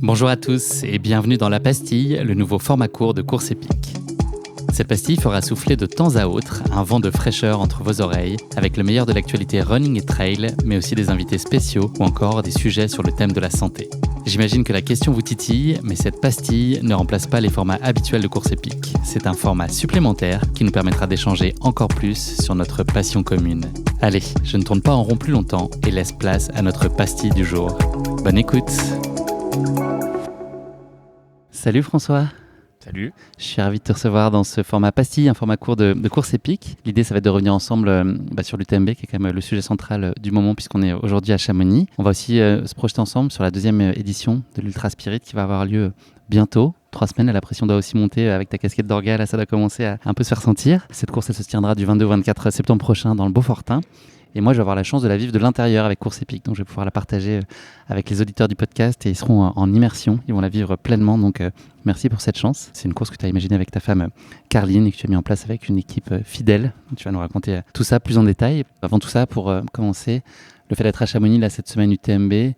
Bonjour à tous et bienvenue dans La Pastille, le nouveau format court de Course Épique. Cette pastille fera souffler de temps à autre un vent de fraîcheur entre vos oreilles, avec le meilleur de l'actualité running et trail, mais aussi des invités spéciaux ou encore des sujets sur le thème de la santé. J'imagine que la question vous titille, mais cette pastille ne remplace pas les formats habituels de Course Épique. C'est un format supplémentaire qui nous permettra d'échanger encore plus sur notre passion commune. Allez, je ne tourne pas en rond plus longtemps et laisse place à notre pastille du jour. Bonne écoute. Salut François. Salut. Je suis ravi de te recevoir dans ce format pastille, un format court de course épique. L'idée, ça va être de revenir ensemble sur l'UTMB, qui est quand même le sujet central du moment, puisqu'on est aujourd'hui à Chamonix. On va aussi se projeter ensemble sur la deuxième édition de l'Ultra Spirit qui va avoir lieu bientôt. 3 semaines, la pression doit aussi monter avec ta casquette d'orga, là ça doit commencer à un peu se faire sentir. Cette course, elle se tiendra du 22 au 24 septembre prochain dans le Beaufortin. Et moi, je vais avoir la chance de la vivre de l'intérieur avec Course Épique. Donc, je vais pouvoir la partager avec les auditeurs du podcast et ils seront en immersion. Ils vont la vivre pleinement. Donc, merci pour cette chance. C'est une course que tu as imaginée avec ta femme Carline et que tu as mis en place avec une équipe fidèle. Tu vas nous raconter tout ça plus en détail. Avant tout ça, pour commencer, le fait d'être à Chamonix là, cette semaine UTMB,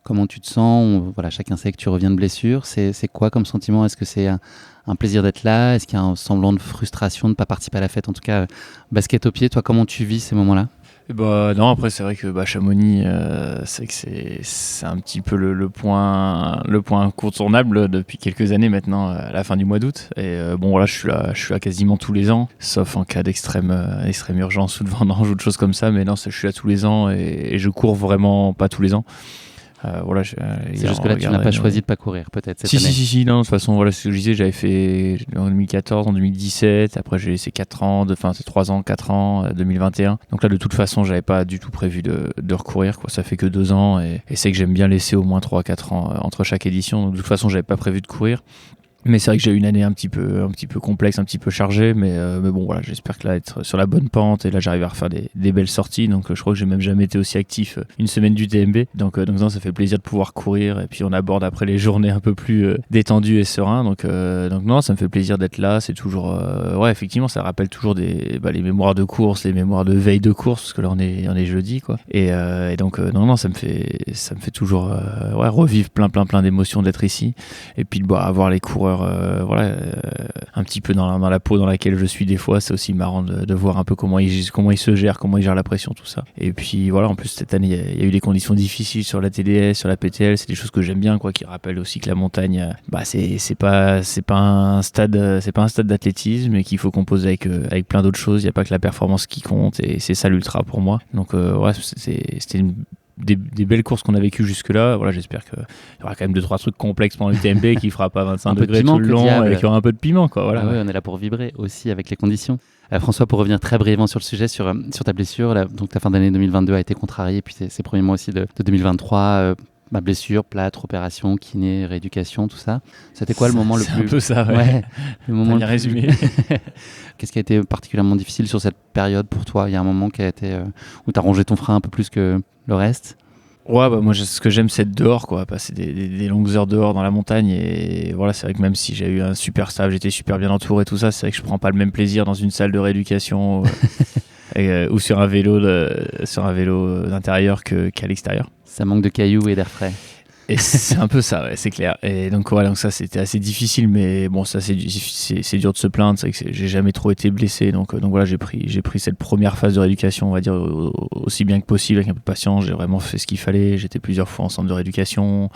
comment tu te sens? Voilà, chacun sait que tu reviens de blessure. C'est quoi comme sentiment? Est-ce que c'est un plaisir d'être là? Est-ce qu'il y a un semblant de frustration de ne pas participer à la fête? En tout cas, basket au pied, toi, comment tu vis ces moments-là? Non, après c'est vrai que Chamonix, c'est un petit peu le point incontournable depuis quelques années maintenant, à la fin du mois d'août. Et voilà, je suis là quasiment tous les ans, sauf en cas d'extrême urgence ou de vendange ou de choses comme ça. Mais non, je suis là tous les ans et je cours vraiment pas tous les ans. C'est juste que là tu n'as pas choisi de pas courir peut-être cette année. Si, non, de toute façon voilà ce que je disais, j'avais fait en 2014, en 2017, après j'ai laissé 3 ans, 4 ans, 2021. Donc là de toute façon j'avais pas du tout prévu de recourir, quoi. Ça fait que 2 ans et c'est que j'aime bien laisser au moins 3-4 ans entre chaque édition. Donc de toute façon j'avais pas prévu de courir. Mais c'est vrai que j'ai eu une année un petit peu complexe, un petit peu chargée, mais bon voilà, j'espère que là être sur la bonne pente et là j'arrive à refaire des belles sorties. Donc je crois que j'ai même jamais été aussi actif une semaine du TMB. Donc non, ça fait plaisir de pouvoir courir et puis on aborde après les journées un peu plus détendues et sereins. Donc non, ça me fait plaisir d'être là. C'est toujours effectivement, ça rappelle toujours les mémoires de course, les mémoires de veille de course parce que là on est jeudi quoi. Et donc non, ça me fait toujours revivre plein d'émotions d'être ici et puis avoir les coureurs un petit peu dans la peau dans laquelle je suis des fois. C'est aussi marrant de voir un peu comment ils se gèrent, comment ils gèrent la pression, tout ça. Et puis voilà, en plus cette année il y a eu des conditions difficiles sur la TDS, sur la PTL. C'est des choses que j'aime bien, quoi, qui rappellent aussi que la montagne c'est pas un stade d'athlétisme et qu'il faut composer avec plein d'autres choses. Il n'y a pas que la performance qui compte et c'est ça l'ultra pour moi. Donc c'était des belles courses qu'on a vécues jusque-là. Voilà, j'espère qu'il y aura quand même 2-3 trucs complexes pendant le TMB qui fera pas 25 degrés tout le long et qu'il y aura un peu de piment, quoi. Voilà. Ah ouais, on est là pour vibrer aussi avec les conditions. François, pour revenir très brièvement sur le sujet, sur ta blessure, là, donc ta fin d'année 2022 a été contrariée, puis ces premiers mois aussi de 2023, blessure, plâtre, opération, kiné, rééducation, tout ça. C'était quoi le moment le plus... C'est un peu ça, ouais. Le moment bien résumé. Qu'est-ce qui a été particulièrement difficile sur cette période pour toi? Il y a un moment qui a été où tu as rongé ton frein un peu plus que le reste? Ouais, moi ce que j'aime c'est être dehors, quoi, passer des longues heures dehors dans la montagne. Et voilà, c'est vrai que même si j'ai eu un super staff, j'étais super bien entouré et tout ça, c'est vrai que je prends pas le même plaisir dans une salle de rééducation ou sur un vélo d'intérieur qu'à l'extérieur. Ça manque de cailloux et d'air frais. Et c'est un peu ça, ouais, c'est clair. Et donc voilà, donc ça c'était assez difficile, mais bon, ça c'est dur de se plaindre. C'est vrai que j'ai jamais trop été blessé, donc voilà, j'ai pris cette première phase de rééducation, on va dire, aussi bien que possible, avec un peu de patience. J'ai vraiment fait ce qu'il fallait. J'étais plusieurs fois en centre de rééducation.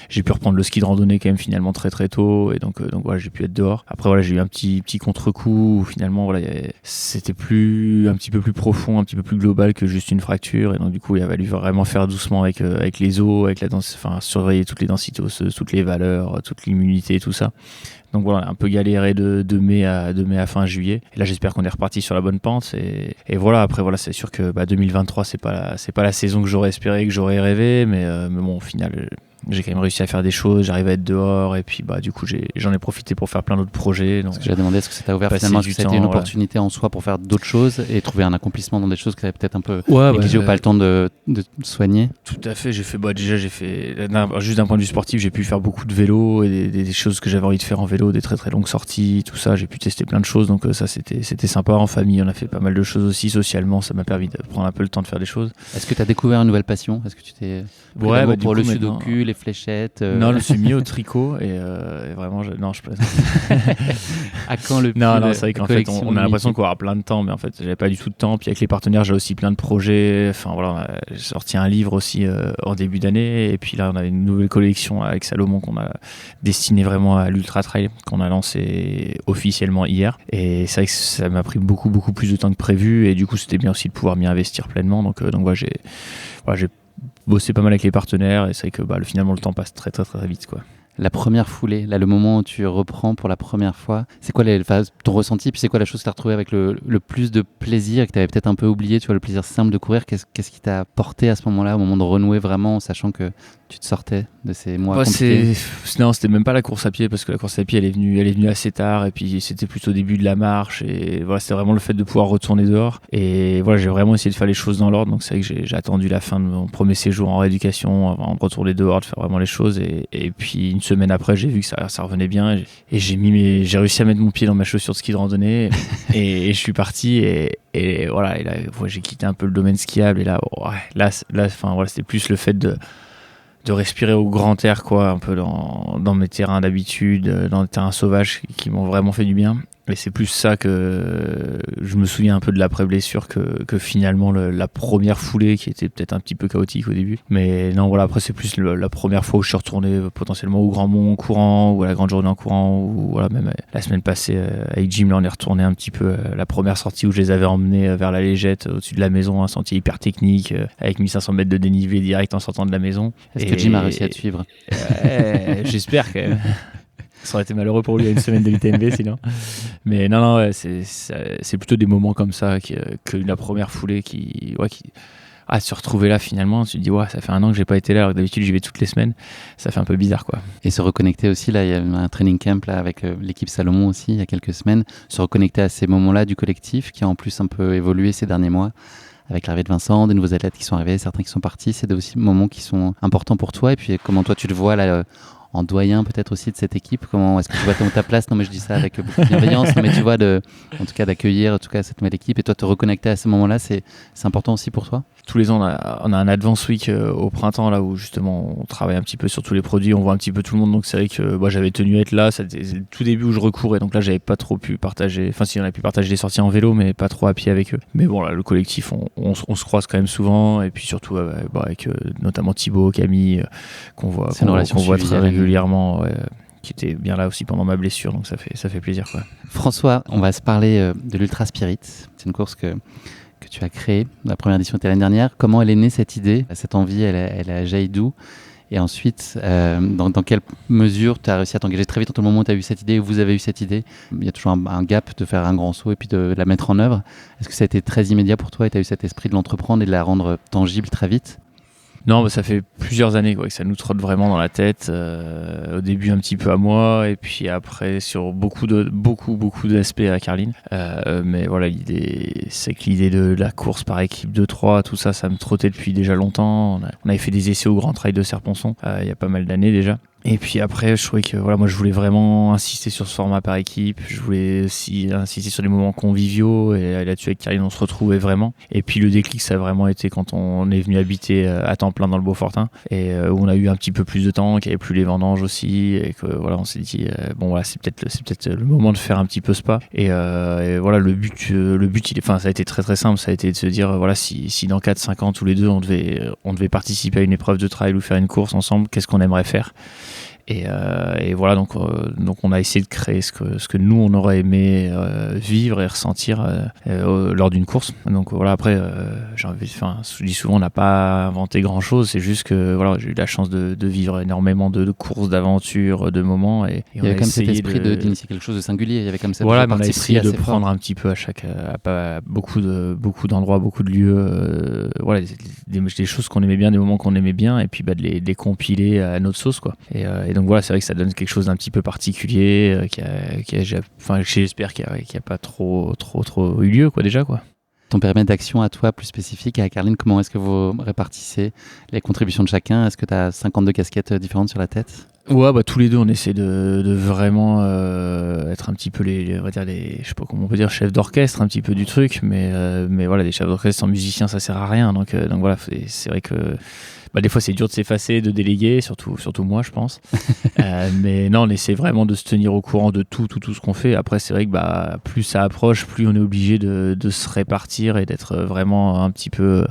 J'ai pu reprendre le ski de randonnée quand même finalement très très tôt, et donc voilà, j'ai pu être dehors. Après voilà, j'ai eu un petit contre-coup où finalement voilà, c'était un petit peu plus profond, un petit peu plus global que juste une fracture, et donc du coup il a fallu vraiment faire doucement avec les os, avec la danse, enfin surveiller toutes les densités osseuses, toutes les valeurs, toute l'immunité, tout ça. Donc voilà, un peu galéré de mai à fin juillet. Et là, j'espère qu'on est reparti sur la bonne pente. Et voilà, après, voilà, c'est sûr que 2023, c'est pas la saison que j'aurais espéré, que j'aurais rêvé. Mais bon, au final, j'ai quand même réussi à faire des choses, j'arrive à être dehors. Et puis, du coup, j'en ai profité pour faire plein d'autres projets. Donc, ce que j'ai demandé, est-ce que ça t'a ouvert finalement, est-ce que ça a été une opportunité en soi pour faire d'autres choses et trouver un accomplissement dans des choses que tu avais peut-être un peu négligées ou pas le temps de soigner? Tout à fait, j'ai fait juste d'un point de vue sportif, j'ai pu faire beaucoup de vélo et des choses que j'avais envie de faire en vélo, des très très longues sorties, tout ça. J'ai pu tester plein de choses, donc ça c'était sympa. En famille, on a fait pas mal de choses aussi. Socialement, ça m'a permis de prendre un peu le temps de faire des choses. Est-ce que tu as découvert une nouvelle passion? Est-ce que tu t'es pour le sudoku, les les fléchettes Non, je me suis mis au tricot et vraiment, non, je plaisante. À quand le Non, pull, c'est vrai qu'en fait, collection on a l'impression limitée. qu'on aura plein de temps, mais en fait, j'avais pas du tout de temps. Puis avec les partenaires, j'ai aussi plein de projets. Enfin voilà, j'ai sorti un livre aussi en début d'année, et puis là, on a une nouvelle collection avec Salomon qu'on a destinée vraiment à l'ultra trail, qu'on a lancé officiellement hier. Et c'est vrai que ça m'a pris beaucoup plus de temps que prévu, et du coup, c'était bien aussi de pouvoir m'y investir pleinement. Donc voilà, j'ai bossé pas mal avec les partenaires, et c'est vrai que finalement, le temps passe très vite, quoi. La première foulée, là, le moment où tu reprends pour la première fois, c'est quoi ton ressenti, puis c'est quoi la chose que tu as retrouvée avec le plus de plaisir, que tu avais peut-être un peu oublié, tu vois, le plaisir simple de courir, qu'est-ce qui t'a porté à ce moment-là, au moment de renouer vraiment, en sachant que tu te sortais de ces mois compliqués? Non, c'était même pas la course à pied, parce que la course à pied, elle est venue assez tard, et puis c'était plutôt au début de la marche, et voilà, c'était vraiment le fait de pouvoir retourner dehors. Et voilà, j'ai vraiment essayé de faire les choses dans l'ordre, donc c'est vrai que j'ai attendu la fin de mon premier séjour en rééducation avant de retourner dehors, de faire vraiment les choses, et puis une semaine après, j'ai vu que ça revenait bien, et j'ai réussi à mettre mon pied dans ma chaussure de ski de randonnée, et je suis parti, et voilà, et là, j'ai quitté un peu le domaine skiable, et là, enfin, voilà, c'était plus le fait de respirer au grand air, quoi, un peu dans mes terrains d'habitude, dans les terrains sauvages qui m'ont vraiment fait du bien. Et c'est plus ça que je me souviens un peu de l'après-blessure que finalement la première foulée, qui était peut-être un petit peu chaotique au début. Mais non, voilà, après c'est plus la première fois où je suis retourné potentiellement au Grand Mont en courant, ou à la Grande Journée en courant, ou voilà, même la semaine passée avec Jim, là on est retourné un petit peu la première sortie où je les avais emmenés vers la Légette, au-dessus de la maison, un sentier hyper technique, avec 1500 mètres de dénivelé direct en sortant de la maison. Est-ce que Jim a réussi à te suivre? J'espère quand même. Ça aurait été malheureux pour lui à une semaine de l'UTMB sinon. Mais non, ouais, c'est plutôt des moments comme ça que la première foulée qui se retrouver là finalement. Tu te dis, ouais, ça fait un an que j'ai pas été là, alors que d'habitude j'y vais toutes les semaines. Ça fait un peu bizarre, quoi. Et se reconnecter aussi, là, il y a un training camp là, avec l'équipe Salomon aussi, il y a quelques semaines. Se reconnecter à ces moments-là du collectif qui a en plus un peu évolué ces derniers mois, avec l'arrivée de Vincent, des nouveaux athlètes qui sont arrivés, certains qui sont partis. C'est aussi des moments qui sont importants pour toi. Et puis comment toi tu le vois là, en doyen peut-être aussi de cette équipe, comment est-ce que tu vois ta place? Non mais je dis ça avec beaucoup de bienveillance, non, mais tu vois en tout cas d'accueillir en tout cas cette nouvelle équipe, et toi te reconnecter à ce moment-là, c'est important aussi pour toi? Tous les ans on a un Advance Week au printemps, là où justement on travaille un petit peu sur tous les produits, on voit un petit peu tout le monde, donc c'est vrai que j'avais tenu à être là, c'était le tout début où je recourais, donc là j'avais pas trop pu partager, enfin si on a pu partager les sorties en vélo, mais pas trop à pied avec eux. Mais bon là, le collectif on se croise quand même souvent, et puis surtout avec notamment Thibaut, Camille, qu'on voit très régulièrement, ouais, qui était bien là aussi pendant ma blessure, donc ça fait plaisir, quoi. François, on va se parler de l'Ultra Spirit. C'est une course que tu as créée. La première édition était l'année dernière. Comment elle est née, cette idée, cette envie? Elle a jailli d'où? Et ensuite, dans quelle mesure tu as réussi à t'engager très vite entre le moment où tu as eu cette idée et où vous avez eu cette idée? Il y a toujours un gap de faire un grand saut et puis de la mettre en œuvre. Est-ce que ça a été très immédiat pour toi et tu as eu cet esprit de l'entreprendre et de la rendre tangible très vite? Non, ça fait plusieurs années, quoi, que ça nous trotte vraiment dans la tête. Au début un petit peu à moi, et puis après sur beaucoup d'aspects à Carline. Mais voilà, c'est que l'idée de la course par équipe de 3, tout ça me trottait depuis déjà longtemps. On avait fait des essais au Grand Trail de Serponçon il y a pas mal d'années déjà. Et puis après, je trouvais que moi je voulais vraiment insister sur ce format par équipe. Je voulais aussi insister sur les moments conviviaux, et là-dessus avec Karine on se retrouvait vraiment. Et puis le déclic, ça a vraiment été quand on est venu habiter à temps plein dans le Beaufortin, et où on a eu un petit peu plus de temps, qu'il n'y avait plus les vendanges aussi, et que voilà, on s'est dit c'est peut-être le moment de faire un petit peu spa. Et voilà, le but ça a été très très simple. Ça a été de se dire si dans 4-5 ans tous les deux on devait participer à une épreuve de trail ou faire une course ensemble, qu'est-ce qu'on aimerait faire? Et voilà, donc on a essayé de créer ce que nous on aurait aimé vivre et ressentir lors d'une course. Donc voilà, après je dis souvent, on n'a pas inventé grand chose, c'est juste que voilà, j'ai eu la chance de vivre énormément de courses, d'aventures, de moments, et il y avait comme cet esprit d'initier quelque chose de singulier. Il y avait comme ça, voilà, mais on a essayé de prendre un petit peu à beaucoup d'endroits, beaucoup de lieux, voilà, des choses qu'on aimait bien, des moments qu'on aimait bien, et puis de les compiler à notre sauce, quoi. Et donc voilà, c'est vrai que ça donne quelque chose d'un petit peu particulier, j'espère qu'il n'y a pas trop eu lieu, quoi, déjà, quoi. Ton périmètre d'action à toi, plus spécifique, à Carline, comment est-ce que vous répartissez les contributions de chacun? Est-ce que tu as 52 casquettes différentes sur la tête? Ouais, tous les deux on essaie de vraiment être un petit peu on va dire je sais pas comment on peut dire, chefs d'orchestre un petit peu du truc, mais voilà, des chefs d'orchestre sans musiciens ça sert à rien, donc voilà, c'est vrai que des fois c'est dur de s'effacer, de déléguer, surtout moi je pense. Mais non, on essaie vraiment de se tenir au courant de tout ce qu'on fait. Après c'est vrai que plus ça approche, plus on est obligé de se répartir et d'être vraiment un petit peu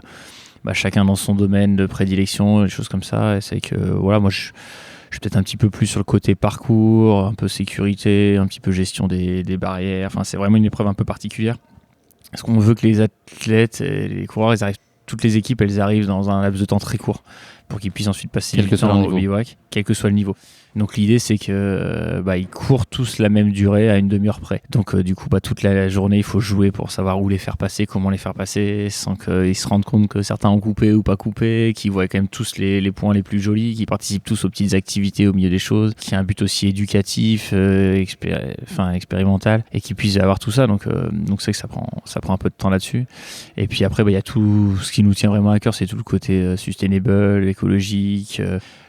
chacun dans son domaine de prédilection, des choses comme ça. Et c'est que voilà, moi je suis peut-être un petit peu plus sur le côté parcours, un peu sécurité, un petit peu gestion des barrières. Enfin, c'est vraiment une épreuve un peu particulière. Parce qu'on veut que les athlètes et les coureurs, toutes les équipes, elles arrivent dans un laps de temps très court pour qu'ils puissent ensuite passer du temps au bivouac, quel que soit le niveau. Donc l'idée c'est que ils courent tous la même durée à une demi-heure près. Donc du coup toute la journée il faut jouer pour savoir où les faire passer, comment les faire passer, sans qu'ils se rendent compte que certains ont coupé ou pas coupé, qu'ils voient quand même tous les points les plus jolis, qu'ils participent tous aux petites activités au milieu des choses, qu'il y a un but aussi éducatif, expérimental, et qu'ils puissent avoir tout ça. Donc c'est que ça prend un peu de temps là-dessus. Et puis après il y a tout ce qui nous tient vraiment à cœur, c'est tout le côté sustainable, écologique,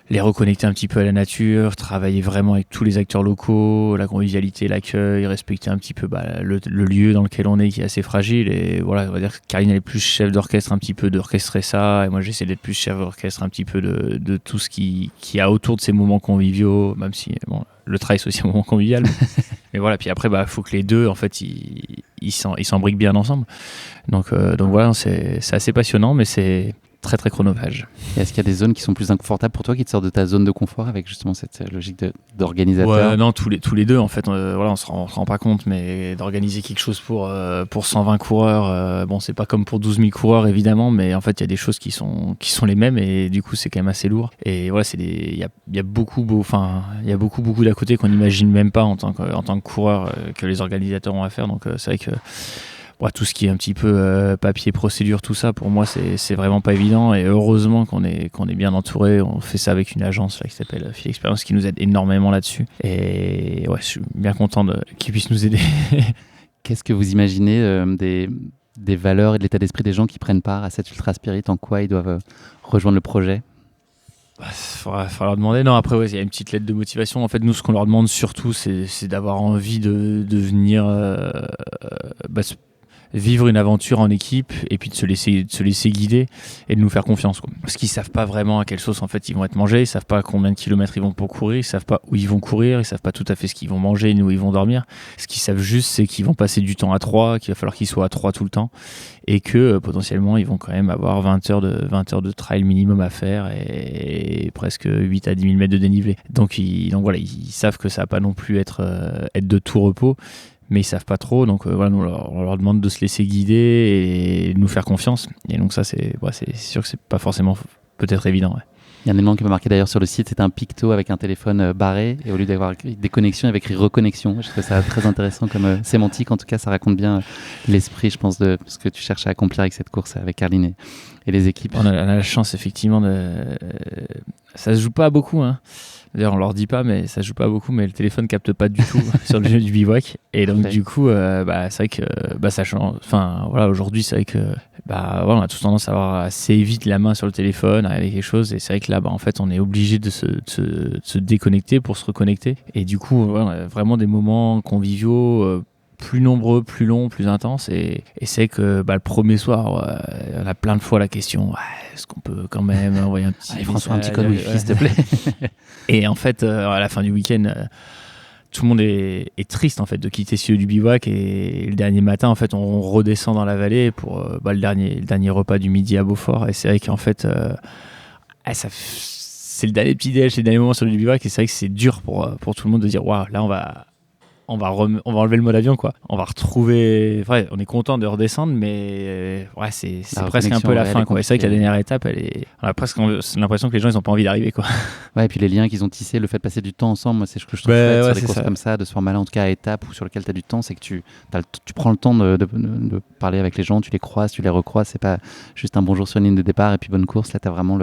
les reconnecter un petit peu à la nature, travailler vraiment avec tous les acteurs locaux, la convivialité, l'accueil, respecter un petit peu le lieu dans lequel on est qui est assez fragile. Et voilà, on va dire que Caroline elle est plus chef d'orchestre un petit peu d'orchestrer ça, et moi j'essaie d'être plus chef d'orchestre un petit peu de tout ce qui y a autour de ces moments conviviaux, même si le trail c'est aussi un moment convivial. Mais voilà, puis après faut que les deux en fait ils s'embriquent bien ensemble. Donc voilà, c'est assez passionnant, mais c'est très très chronophage. Et est-ce qu'il y a des zones qui sont plus inconfortables pour toi, qui te sortent de ta zone de confort avec justement cette logique d'organisateur? Ouais, non, tous les deux en fait, on se rend pas compte, mais d'organiser quelque chose pour 120 coureurs, c'est pas comme pour 12 000 coureurs évidemment, mais en fait il y a des choses qui sont les mêmes, et du coup c'est quand même assez lourd. Et voilà, il y a beaucoup d'à côté qu'on n'imagine même pas en tant que coureur, que les organisateurs ont à faire. Donc c'est vrai que tout ce qui est un petit peu papier, procédure, tout ça, pour moi, c'est vraiment pas évident. Et heureusement qu'on est bien entouré. On fait ça avec une agence là, qui s'appelle Fil Expérience, qui nous aide énormément là-dessus. Et ouais, je suis bien content qu'ils puissent nous aider. Qu'est-ce que vous imaginez des valeurs et de l'état d'esprit des gens qui prennent part à cette Ultra Spirit? En quoi ils doivent rejoindre le projet? Faudra leur demander. Non, après, il y a une petite lettre de motivation. En fait, nous, ce qu'on leur demande surtout, c'est d'avoir envie de venir vivre une aventure en équipe, et puis de se laisser guider et de nous faire confiance, quoi. Parce qu'ils savent pas vraiment à quelle sauce en fait ils vont être mangés, ils savent pas combien de kilomètres ils vont pour courir, ils savent pas où ils vont courir, ils savent pas tout à fait ce qu'ils vont manger ni où ils vont dormir. Ce qu'ils savent juste, c'est qu'ils vont passer du temps à 3, qu'il va falloir qu'ils soient à 3 tout le temps, et que potentiellement ils vont quand même avoir 20 heures de trail minimum à faire, et presque 8 à 10 000 mètres de dénivelé. Donc voilà, ils savent que ça va pas non plus être de tout repos, mais ils savent pas trop. Donc voilà, on leur demande de se laisser guider et de nous faire confiance. Et donc ça, c'est sûr que c'est pas forcément peut-être évident. Ouais. Il y a un élément qui m'a marqué d'ailleurs sur le site, c'était un picto avec un téléphone barré, et au lieu d'avoir des connexions, il y avait écrit reconnexion. Je trouve ça très intéressant comme sémantique. En tout cas, ça raconte bien l'esprit, je pense, de ce que tu cherches à accomplir avec cette course, avec Caroline et les équipes. On a la chance, effectivement, ça se joue pas beaucoup, hein. D'ailleurs, on leur dit pas, mais ça joue pas beaucoup, mais le téléphone capte pas du tout sur le jeu du bivouac. Et donc, du coup, c'est vrai que ça change. Enfin, voilà, aujourd'hui, c'est vrai que on a tous tendance à avoir assez vite la main sur le téléphone, à regarder quelque chose. Et c'est vrai que là, en fait, on est obligé de se déconnecter pour se reconnecter. Et du coup, on a vraiment des moments conviviaux plus nombreux, plus longs, plus intenses. Et c'est que le premier soir, on a plein de fois la question, est-ce qu'on peut quand même envoyer un petit Allez, François, un petit code Wi-Fi, s'il te plaît. Et en fait, à la fin du week-end, tout le monde est triste en fait de quitter ce lieu du bivouac, et le dernier matin, en fait, on redescend dans la vallée pour le dernier repas du midi à Beaufort. Et c'est vrai qu'en fait, c'est le dernier petit déj, c'est le dernier moment sur le bivouac, et c'est vrai que c'est dur pour tout le monde de dire waouh, là on va enlever le mode avion, quoi. On va retrouver. Ouais, on est content de redescendre, mais c'est presque un peu la fin, quoi. Et c'est vrai que la dernière étape, on a presque l'impression que les gens ils ont pas envie d'arriver, quoi. Ouais, et puis les liens qu'ils ont tissés, le fait de passer du temps ensemble, moi, c'est ce que je trouve chouette sur des courses comme ça, de ce format-là, en tout cas à étapes ou sur lequel tu as du temps, c'est que tu prends le temps de parler avec les gens, tu les croises, tu les recroises, c'est pas juste un bonjour sur une ligne de départ et puis bonne course. Là, tu as vraiment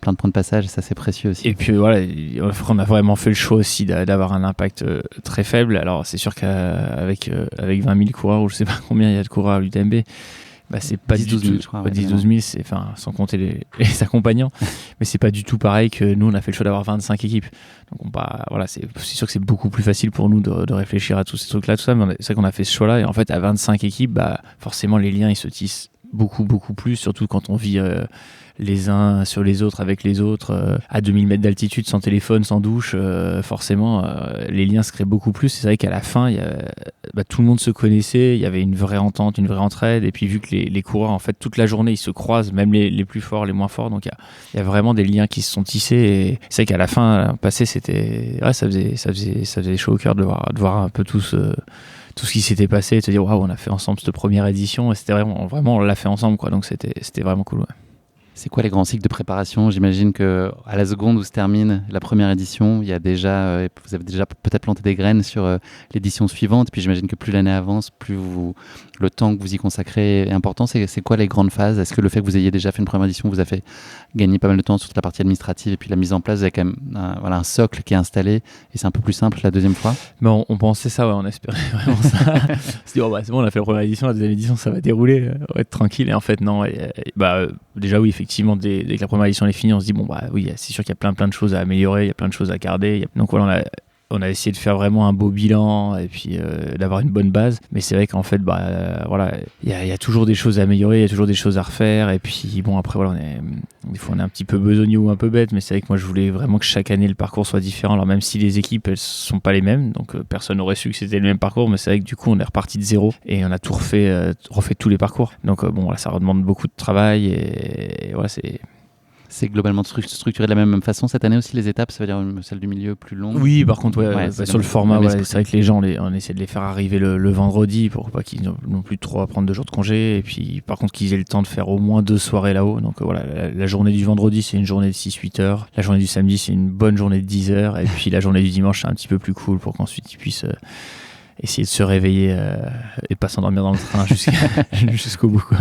plein de points de passage, et ça, c'est précieux aussi. Et puis voilà, on a vraiment fait le choix aussi d'avoir un impact très faible. Alors, c'est sûr qu'avec 20 000 coureurs, ou je sais pas combien il y a de coureurs à l'UTMB, c'est pas 10-12 000, je crois. 10-12 000, c'est, sans compter les accompagnants, mais c'est pas du tout pareil que nous, on a fait le choix d'avoir 25 équipes. Donc c'est sûr que c'est beaucoup plus facile pour nous de réfléchir à tous ces trucs-là, tout ça, mais c'est vrai qu'on a fait ce choix-là, et en fait, à 25 équipes, forcément, les liens, ils se tissent beaucoup plus, surtout quand on vit les uns sur les autres avec les autres à 2000 mètres d'altitude, sans téléphone, sans douche, forcément les liens se créent beaucoup plus. C'est vrai qu'à la fin tout le monde se connaissait, il y avait une vraie entente, une vraie entraide, et puis vu que les coureurs en fait toute la journée ils se croisent, même les plus forts, les moins forts, donc il y a vraiment des liens qui se sont tissés, et c'est vrai qu'à la fin passé c'était ça faisait chaud au cœur de voir un peu tout ce qui s'était passé, et de se dire waouh, on a fait ensemble cette première édition, et c'était vraiment on l'a fait ensemble quoi, donc c'était vraiment cool. Ouais. C'est quoi les grands cycles de préparation? J'imagine que à la seconde où se termine la première édition, il y a déjà, vous avez déjà peut-être planté des graines sur l'édition suivante. Puis j'imagine que plus l'année avance, plus le temps que vous y consacrez est important. C'est quoi les grandes phases? Est-ce que le fait que vous ayez déjà fait une première édition vous a fait gagner pas mal de temps sur toute la partie administrative et puis la mise en place, vous avez quand même un socle qui est installé et c'est un peu plus simple la deuxième fois? On pensait ça, on espérait vraiment ça. On se dit c'est bon, on a fait la première édition, la deuxième édition ça va dérouler, on va être tranquille. Et en fait non, déjà oui, effectivement, dès que la première édition est finie, on se dit oui, c'est sûr qu'il y a plein de choses à améliorer, il y a plein de choses à garder. Donc voilà, on a essayé de faire vraiment un beau bilan et puis d'avoir une bonne base. Mais c'est vrai qu'en fait, il y a toujours des choses à améliorer, il y a toujours des choses à refaire. Et puis après, des fois on est un petit peu besogneux ou un peu bête, mais c'est vrai que moi je voulais vraiment que chaque année le parcours soit différent. Alors même si les équipes elles sont pas les mêmes, donc personne n'aurait su que c'était le même parcours, mais c'est vrai que du coup on est reparti de zéro et on a tout refait tous les parcours. Donc ça redemande beaucoup de travail et voilà, c'est globalement structuré de la même façon cette année aussi, les étapes, ça veut dire celle du milieu plus longue? Oui, par contre, sur le format, c'est vrai que les gens, on essaie de les faire arriver le vendredi pour pas qu'ils n'ont plus trop à prendre 2 jours de congé. Et puis, par contre, qu'ils aient le temps de faire au moins 2 soirées là-haut. Donc la journée du vendredi, c'est une journée de 6-8 heures. La journée du samedi, c'est une bonne journée de 10 heures. Et puis la journée du dimanche, c'est un petit peu plus cool pour qu'ensuite ils puissent essayer de se réveiller et pas s'endormir dans le train jusqu'au bout, quoi.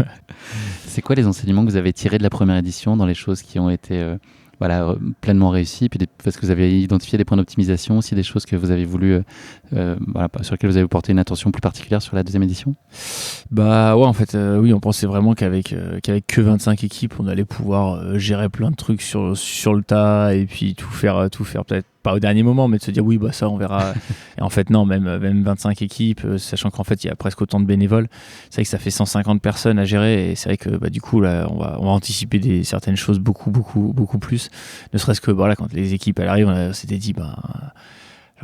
C'est quoi les enseignements que vous avez tirés de la première édition dans les choses qui ont été pleinement réussies, puis parce que vous avez identifié des points d'optimisation, aussi des choses que vous avez voulu, sur lesquelles vous avez porté une attention plus particulière sur la deuxième édition? En fait, oui, on pensait vraiment qu'avec que 25 équipes, on allait pouvoir gérer plein de trucs sur le tas et puis tout faire peut-être pas au dernier moment, mais de se dire oui, ça on verra. Et en fait non, même 25 équipes, sachant qu'en fait il y a presque autant de bénévoles, c'est vrai que ça fait 150 personnes à gérer, et c'est vrai que du coup là on va anticiper certaines choses beaucoup plus, ne serait-ce que quand les équipes elles arrivent, on s'était dit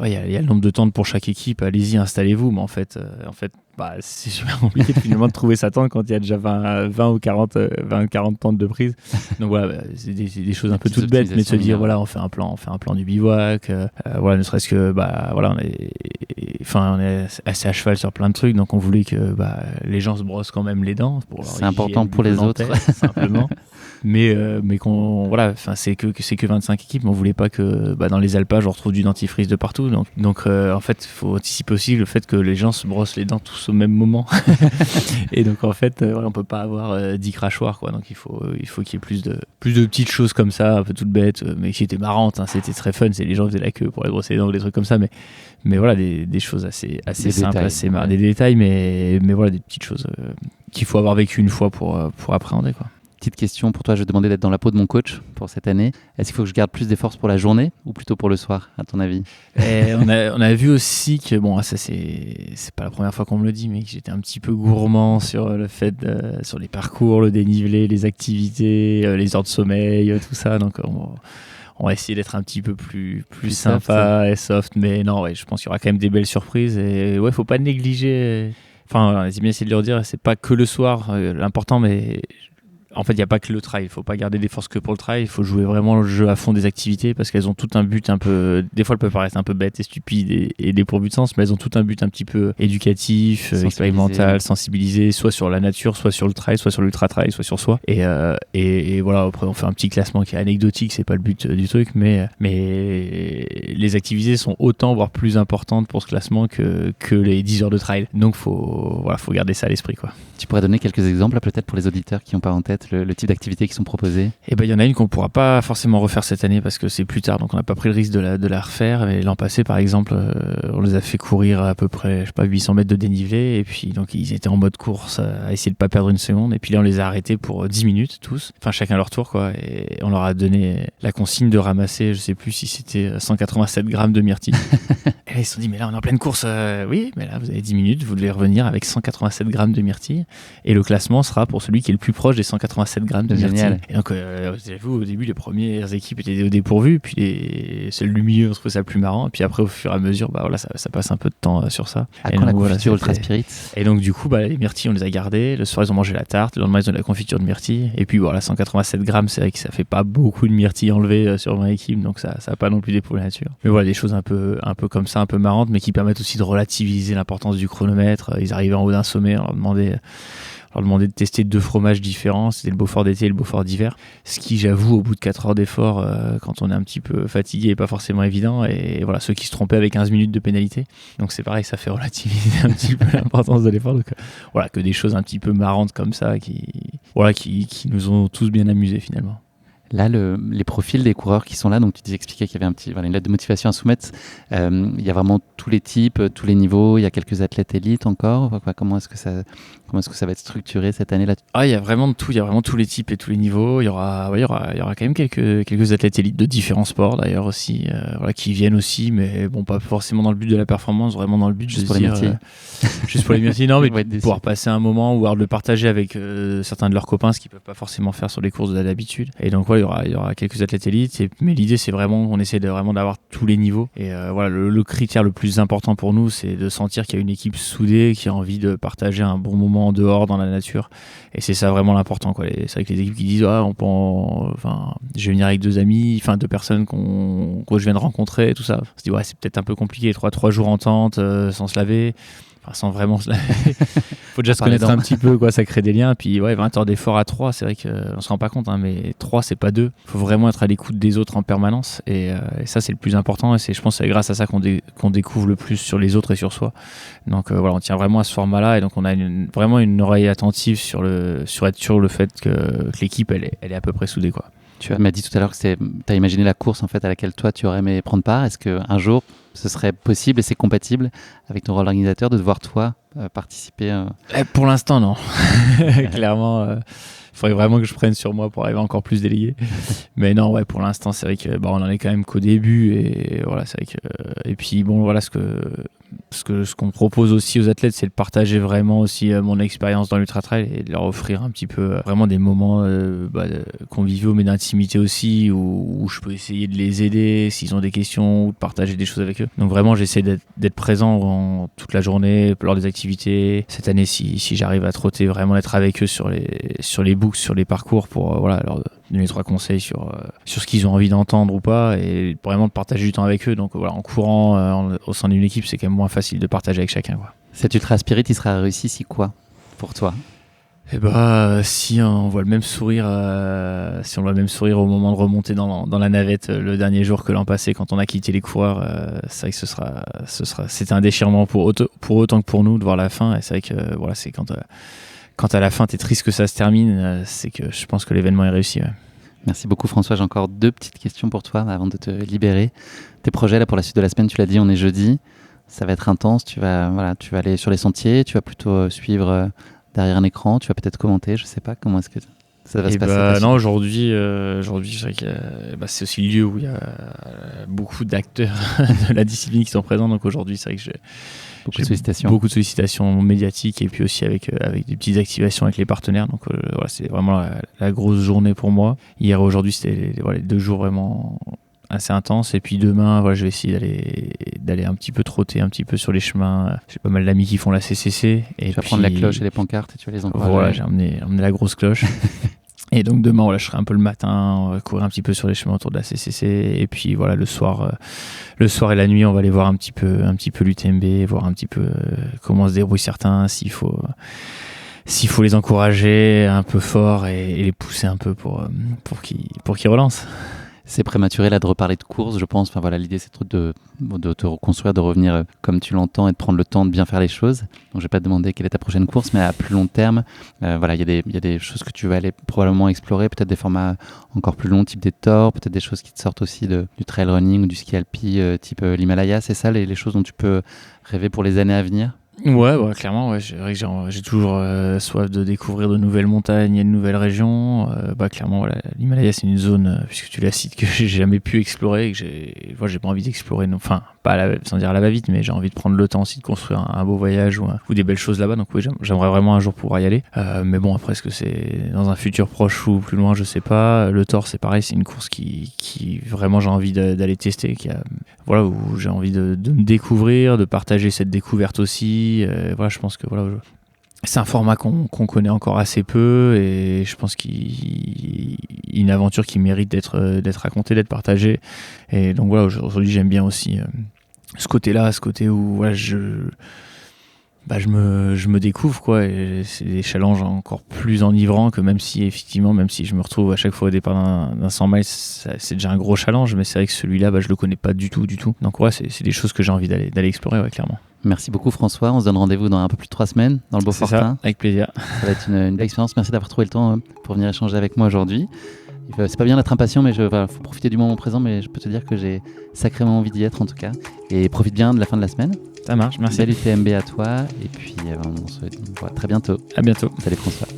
il y a le nombre de tentes pour chaque équipe, allez-y, installez-vous, mais en fait c'est super compliqué finalement de trouver sa tente quand il y a déjà 20 ou 40 tentes de prise. Donc c'est des choses un peu toutes bêtes, mais de se dire on fait un plan du bivouac, ne serait-ce que on est assez à cheval sur plein de trucs, donc on voulait que les gens se brossent quand même les dents pour leur c'est important pour les autres simplement. Mais c'est que 25 équipes, mais on voulait pas que dans les alpages on retrouve du dentifrice de partout, donc en fait il faut anticiper aussi le fait que les gens se brossent les dents tous au même moment. Et donc en fait on peut pas avoir 10 crachoirs, quoi. Donc il faut qu'il y ait plus de petites choses comme ça, un peu toutes bêtes, mais qui étaient marrantes, hein. C'était très fun, les gens faisaient la queue pour aller brosser les dents ou des trucs comme ça, mais voilà, des choses assez simples, détails, assez marrantes, des détails, mais voilà, des petites choses qu'il faut avoir vécu une fois pour appréhender, quoi. Petite question pour toi, je vais demander d'être dans la peau de mon coach pour cette année. Est-ce qu'il faut que je garde plus des forces pour la journée ou plutôt pour le soir, à ton avis? On a vu aussi que, ça c'est pas la première fois qu'on me le dit, mais que j'étais un petit peu gourmand sur le fait sur les parcours, le dénivelé, les activités, les heures de sommeil, tout ça. Donc on va essayer d'être un petit peu plus sympa et soft, mais non, je pense qu'il y aura quand même des belles surprises, et faut pas négliger. Enfin, j'ai bien essayé de leur dire, c'est pas que le soir l'important, mais en fait, il n'y a pas que le trail. Il ne faut pas garder des forces que pour le trail. Il faut jouer vraiment le jeu à fond des activités, parce qu'elles ont tout un but un peu. Des fois, elles peuvent paraître un peu bêtes et stupides et dépourvues de sens, mais elles ont tout un but un petit peu éducatif, expérimental, sensibilisé, soit sur la nature, soit sur le trail, soit sur l'ultra-trail, soit sur soi. Et voilà, après, on fait un petit classement qui est anecdotique, c'est pas le but du truc, mais les activités sont autant, voire plus importantes pour ce classement que les 10 heures de trail. Donc, faut garder ça à l'esprit, quoi. Tu pourrais donner quelques exemples, peut-être, pour les auditeurs qui n'ont pas en tête peut-être le type d'activités qui sont proposées? Et il y en a une qu'on pourra pas forcément refaire cette année parce que c'est plus tard, donc on n'a pas pris le risque de la refaire. Et l'an passé, par exemple, on les a fait courir à peu près, 800 mètres de dénivelé, et puis donc ils étaient en mode course à essayer de pas perdre une seconde. Et puis là, on les a arrêtés pour 10 minutes tous, enfin chacun leur tour, quoi. Et on leur a donné la consigne de ramasser, je sais plus si c'était 187 grammes de myrtille. Et là, ils se sont dit, mais là, on est en pleine course. Oui, mais là, vous avez 10 minutes, vous devez revenir avec 187 grammes de myrtille. Et le classement sera pour celui qui est le plus proche des 187 grammes de myrtille. Génial. Et donc, vous, au début, les premières équipes étaient au dépourvu, puis celles du milieu, on trouvait ça plus marrant. Et puis après, au fur et à mesure, ça passe un peu de temps sur ça. À et quand donc, la confiture Ultra Spirit? Et donc, du coup, les myrtilles, on les a gardées. Le soir, ils ont mangé la tarte. Le lendemain, ils ont de la confiture de myrtille. Et puis, 187 grammes, c'est vrai que ça fait pas beaucoup de myrtilles enlevées sur 20 équipes. Donc, ça n'a pas non plus dépouillé la nature. Mais voilà, des choses un peu comme ça, un peu marrantes, mais qui permettent aussi de relativiser l'importance du chronomètre. Ils arrivaient en haut d'un sommet, on leur demandait de tester 2 fromages différents, c'était le Beaufort d'été et le Beaufort d'hiver, ce qui, j'avoue, au bout de 4 heures d'effort, quand on est un petit peu fatigué, n'est pas forcément évident. Et voilà, ceux qui se trompaient avec 15 minutes de pénalité, donc c'est pareil, ça fait relativiser un petit peu l'importance de l'effort. Donc voilà, que des choses un petit peu marrantes comme ça qui nous ont tous bien amusés finalement. Là, les profils des coureurs qui sont là, donc tu expliquais qu'il y avait une lettre de motivation à soumettre. Il y a vraiment tous les types, tous les niveaux. Il y a quelques athlètes élites encore. Comment est-ce que ça va être structuré cette année-là? Il y a vraiment de tout. Il y a vraiment tous les types et tous les niveaux. Il y aura quand même quelques athlètes élites de différents sports d'ailleurs aussi, qui viennent aussi, mais bon, pas forcément dans le but de la performance, vraiment dans le but juste pour les myrtilles. Juste pour les myrtilles, non, mais de pouvoir passer un moment ou alors de le partager avec certains de leurs copains, ce qu'ils peuvent pas forcément faire sur les courses d'habitude. Et donc il y aura quelques athlètes élites, mais l'idée c'est vraiment qu'on essaie vraiment d'avoir tous les niveaux. Et le critère le plus important pour nous, c'est de sentir qu'il y a une équipe soudée qui a envie de partager un bon moment en dehors dans la nature. Et c'est ça vraiment l'important, quoi. C'est vrai que les équipes qui disent je vais venir avec 2 amis, 2 personnes que je viens de rencontrer, tout ça. On se dit c'est peut-être un peu compliqué, 3 jours en tente sans se laver. Sans vraiment se laver. Faut déjà se connaître un petit peu, quoi, ça crée des liens. Puis 20 heures d'effort à 3, c'est vrai qu'on se rend pas compte, mais 3 c'est pas 2. Faut vraiment être à l'écoute des autres en permanence. Et ça c'est le plus important. Et je pense que c'est grâce à ça qu'on découvre le plus sur les autres et sur soi. Donc on tient vraiment à ce format-là. Et donc on a vraiment une oreille attentive sur être sûr le fait que l'équipe elle est à peu près soudée, quoi. Tu m'as dit tout à l'heure que tu as imaginé la course en fait, à laquelle toi tu aurais aimé prendre part. Est-ce qu'un jour ce serait possible et c'est compatible avec ton rôle d'organisateur de devoir toi participer Pour l'instant non. Clairement, il faudrait vraiment que je prenne sur moi pour arriver encore plus délégué. Mais non, pour l'instant c'est vrai que on en est quand même qu'au début. Et voilà, c'est vrai que et puis ce qu'on propose aussi aux athlètes, c'est de partager vraiment aussi mon expérience dans l'ultra trail et de leur offrir un petit peu vraiment des moments conviviaux mais d'intimité aussi où je peux essayer de les aider s'ils ont des questions ou de partager des choses avec eux. Donc vraiment j'essaie d'être présent toute la journée lors des activités. Cette année si j'arrive à trotter, vraiment être avec eux sur les books, sur les parcours pour leur donner 3 conseils sur ce qu'ils ont envie d'entendre ou pas et vraiment de partager du temps avec eux. Donc en courant au sein d'une équipe, c'est quand même moins facile de partager avec chacun, quoi. Cet Ultra Spirit, il sera réussi si quoi pour toi? Si on voit le même sourire au moment de remonter dans la navette le dernier jour que l'an passé quand on a quitté les coureurs, c'est vrai que c'était un déchirement pour autant que pour nous de voir la fin. Et c'est vrai que c'est quand à la fin t'es triste que ça se termine, c'est que je pense que l'événement est réussi. Ouais. Merci beaucoup François, j'ai encore 2 petites questions pour toi avant de te libérer. Tes projets là pour la suite de la semaine, tu l'as dit, on est jeudi, ça va être intense, tu vas aller sur les sentiers, tu vas plutôt suivre derrière un écran, tu vas peut-être commenter, je sais pas, comment est-ce que ça va se passer? Non, aujourd'hui je sais que c'est aussi le lieu où il y a beaucoup d'acteurs de la discipline qui sont présents, donc aujourd'hui c'est vrai que j'ai beaucoup de sollicitations médiatiques et puis aussi avec des petites activations avec les partenaires. Donc c'est vraiment la grosse journée pour moi. Hier et aujourd'hui, c'était les 2 jours vraiment assez intenses. Et puis demain, je vais essayer d'aller un petit peu trotter un petit peu sur les chemins. J'ai pas mal d'amis qui font la CCC. Et tu vas prendre la cloche et les pancartes et tu vas les encourager. Voilà, j'ai emmené la grosse cloche. Et donc demain, je serai un peu le matin, courir un petit peu sur les chemins autour de la CCC. Et puis le soir et la nuit, on va aller voir un petit peu l'UTMB, voir un petit peu comment se débrouillent certains, s'il faut les encourager un peu fort et les pousser un peu pour qu'ils relancent. c'est prématuré là de reparler de course, je pense. Enfin voilà, l'idée c'est de te reconstruire, de revenir comme tu l'entends et de prendre le temps de bien faire les choses. Donc je vais pas te demander quelle est ta prochaine course, mais à plus long terme, voilà, il y a des choses que tu vas aller probablement explorer, peut-être des formats encore plus longs, type des Thor, peut-être des choses qui te sortent aussi du trail running ou du ski alpi, type l'Himalaya. C'est ça les choses dont tu peux rêver pour les années à venir? Ouais, clairement, ouais, j'ai toujours soif de découvrir de nouvelles montagnes et de nouvelles régions. Clairement, voilà, l'Himalaya, c'est une zone, puisque tu la cites, que j'ai jamais pu explorer et que j'ai pas envie d'explorer. Enfin, pas sans dire à la va-vite, mais j'ai envie de prendre le temps aussi de construire un beau voyage ou des belles choses là-bas. Donc oui, j'aimerais vraiment un jour pouvoir y aller. Mais bon, après, est-ce que c'est dans un futur proche ou plus loin, je sais pas. Le Thor, c'est pareil, c'est une course qui vraiment j'ai envie d'aller tester, voilà, où j'ai envie de me découvrir, de partager cette découverte aussi. Voilà, je pense que voilà, c'est un format qu'on connaît encore assez peu et je pense une aventure qui mérite d'être racontée, d'être partagée. Et donc voilà, aujourd'hui j'aime bien aussi ce côté où voilà, je me découvre, quoi, et c'est des challenges encore plus enivrants que même si je me retrouve à chaque fois au départ d'un 100 miles, c'est déjà un gros challenge, mais c'est vrai que celui-là, je le connais pas du tout. Donc ouais, c'est des choses que j'ai envie d'aller explorer, ouais, clairement. Merci beaucoup François, on se donne rendez-vous dans un peu plus de 3 semaines dans le Beaufortin. C'est ça, avec plaisir. Ça va être une belle expérience, merci d'avoir trouvé le temps pour venir échanger avec moi aujourd'hui. C'est pas bien d'être impatient, mais faut profiter du moment présent, mais je peux te dire que j'ai sacrément envie d'y être en tout cas. Et profite bien de la fin de la semaine. Ça marche, merci. Belle UTMB à toi, et puis on se voit très bientôt. À bientôt. Salut François.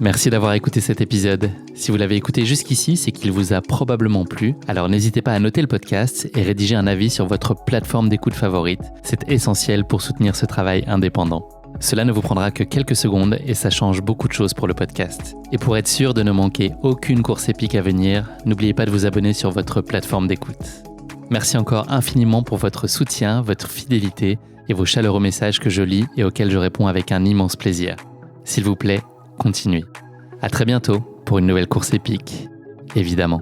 Merci d'avoir écouté cet épisode. Si vous l'avez écouté jusqu'ici, c'est qu'il vous a probablement plu. Alors n'hésitez pas à noter le podcast et rédiger un avis sur votre plateforme d'écoute favorite. C'est essentiel pour soutenir ce travail indépendant. Cela ne vous prendra que quelques secondes et ça change beaucoup de choses pour le podcast. Et pour être sûr de ne manquer aucune course épique à venir, n'oubliez pas de vous abonner sur votre plateforme d'écoute. Merci encore infiniment pour votre soutien, votre fidélité et vos chaleureux messages que je lis et auxquels je réponds avec un immense plaisir. S'il vous plaît, continuez. À très bientôt pour une nouvelle course épique, évidemment.